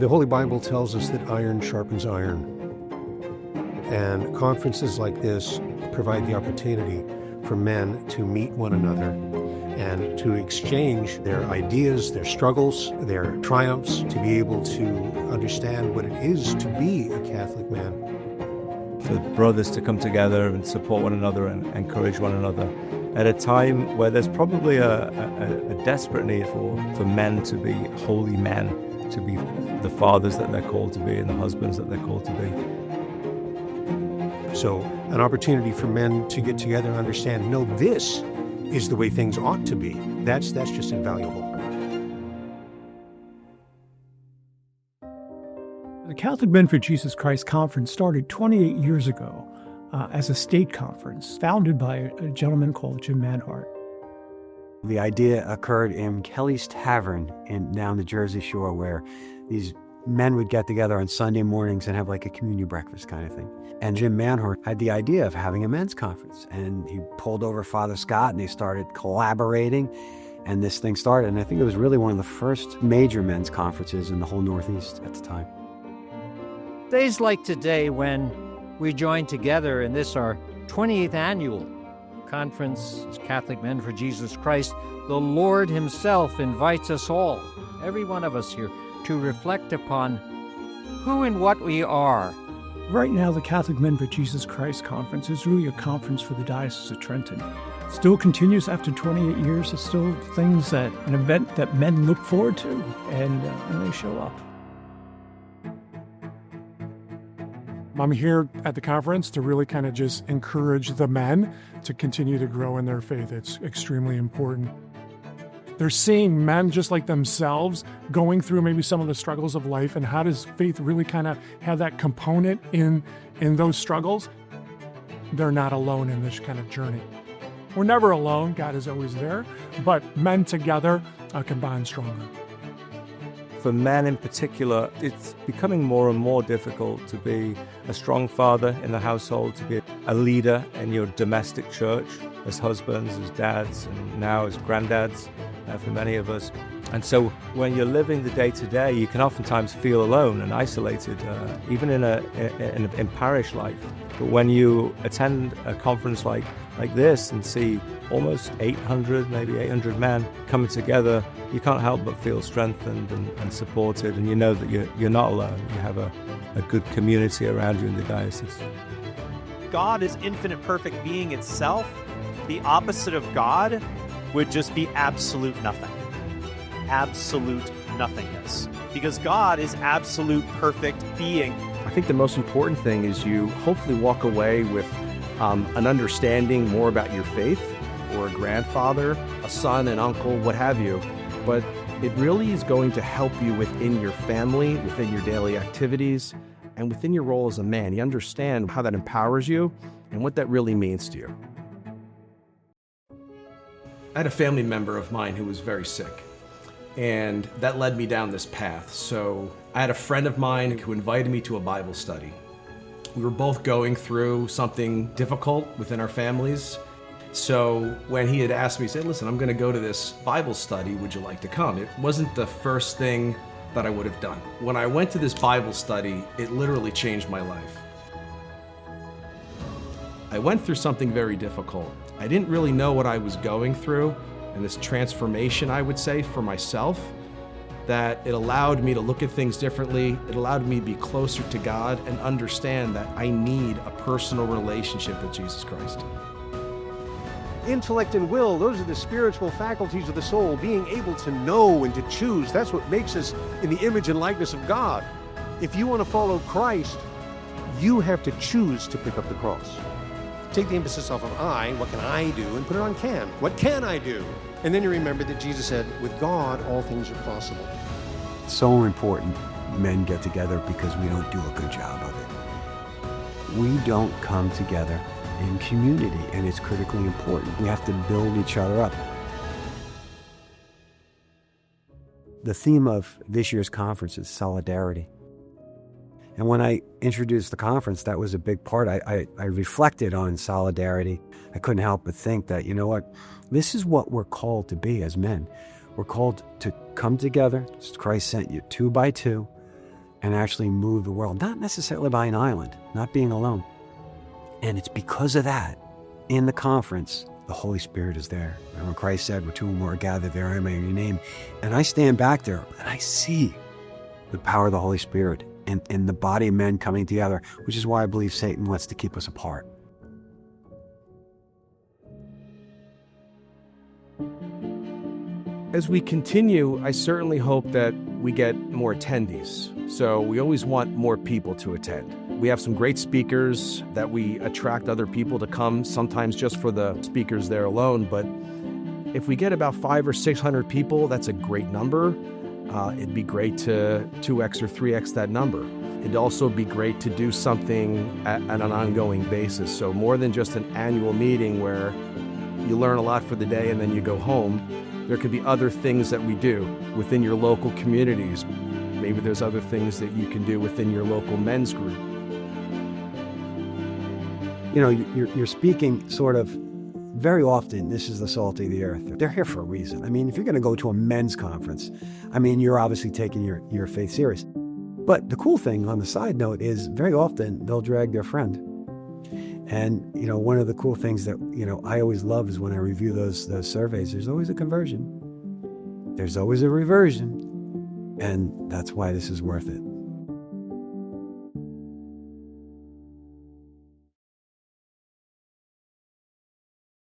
The Holy Bible tells us that iron sharpens iron. And conferences like this provide the opportunity for men to meet one another and to exchange their ideas, their struggles, their triumphs, to be able to understand what it is to be a Catholic man. For brothers to come together and support one another and encourage one another at a time where there's probably a desperate need for men to be holy men, to be the fathers that they're called to be and the husbands that they're called to be. So an opportunity for men to get together and understand, no, this is the way things ought to be. That's just invaluable. The Catholic Men for Jesus Christ Conference started 28 years ago as a state conference founded by a gentleman called Jim Manhart. The idea occurred in Kelly's Tavern down the Jersey Shore, where these men would get together on Sunday mornings and have like a community breakfast kind of thing. And Jim Manhart had the idea of having a men's conference. And he pulled over Father Scott and they started collaborating. And this thing started. And I think it was really one of the first major men's conferences in the whole Northeast at the time. Days like today, when we join together in this, our 28th annual conference as Catholic Men for Jesus Christ, the Lord himself invites us all, every one of us here, to reflect upon who and what we are. Right now, the Catholic Men for Jesus Christ Conference is really a conference for the Diocese of Trenton. It still continues after 28 years. It's still an event that men look forward to, and they show up. I'm here at the conference to really kind of just encourage the men to continue to grow in their faith. It's extremely important. They're seeing men just like themselves going through maybe some of the struggles of life, and how does faith really kind of have that component in those struggles? They're not alone in this kind of journey. We're never alone. God is always there, but men together can bond stronger. For men in particular, it's becoming more and more difficult to be a strong father in the household, to be a leader in your domestic church, as husbands, as dads, and now as granddads for many of us. And so when you're living the day-to-day, you can oftentimes feel alone and isolated, even in parish life. But when you attend a conference like this and see almost 800, maybe 800 men coming together, you can't help but feel strengthened and supported, and you know that you're not alone. You have a good community around you in the diocese. God is infinite perfect being itself. The opposite of God would just be absolute nothing. Absolute nothingness. Because God is absolute perfect being. I think the most important thing is you hopefully walk away with an understanding more about your faith, or a grandfather, a son, an uncle, what have you. But it really is going to help you within your family, within your daily activities, and within your role as a man. You understand how that empowers you and what that really means to you. I had a family member of mine who was very sick, and that led me down this path. So I had a friend of mine who invited me to a Bible study. We were both going through something difficult within our families. So when he had asked me, he said, listen, I'm going to go to this Bible study. Would you like to come? It wasn't the first thing that I would have done. When I went to this Bible study, it literally changed my life. I went through something very difficult. I didn't really know what I was going through, and this transformation, I would say, for myself, that it allowed me to look at things differently. It allowed me to be closer to God and understand that I need a personal relationship with Jesus Christ. Intellect and will, those are the spiritual faculties of the soul, being able to know and to choose. That's what makes us in the image and likeness of God. If you want to follow Christ, you have to choose to pick up the cross. Take the emphasis off of I, what can I do, and put it on can. What can I do? And then you remember that Jesus said, with God, all things are possible. It's so important men get together because we don't do a good job of it. We don't come together in community, and it's critically important. We have to build each other up. The theme of this year's conference is solidarity. And when I introduced the conference, that was a big part. I reflected on solidarity. I couldn't help but think that, you know what, this is what we're called to be as men. We're called to come together. Christ sent you 2 by 2, and actually move the world, not necessarily by an island, not being alone. And it's because of that, in the conference, the Holy Spirit is there. And when Christ said, where two or more are gathered, there I am in your name. And I stand back there and I see the power of the Holy Spirit and the body of men coming together, which is why I believe Satan wants to keep us apart. As we continue, I certainly hope that we get more attendees. So we always want more people to attend. We have some great speakers that we attract other people to come, sometimes just for the speakers there alone. But if we get about 500 or 600 people, that's a great number. It'd be great to 2x or 3x that number. It'd also be great to do something at an ongoing basis. So more than just an annual meeting where you learn a lot for the day and then you go home. There could be other things that we do within your local communities. Maybe there's other things that you can do within your local men's group. You know, you're speaking sort of very often, this is the salt of the earth. They're here for a reason. I mean, if you're going to go to a men's conference, I mean, you're obviously taking your faith serious. But the cool thing on the side note is very often they'll drag their friend. And, you know, one of the cool things that, you know, I always love is when I review those surveys, there's always a conversion. There's always a reversion. And that's why this is worth it.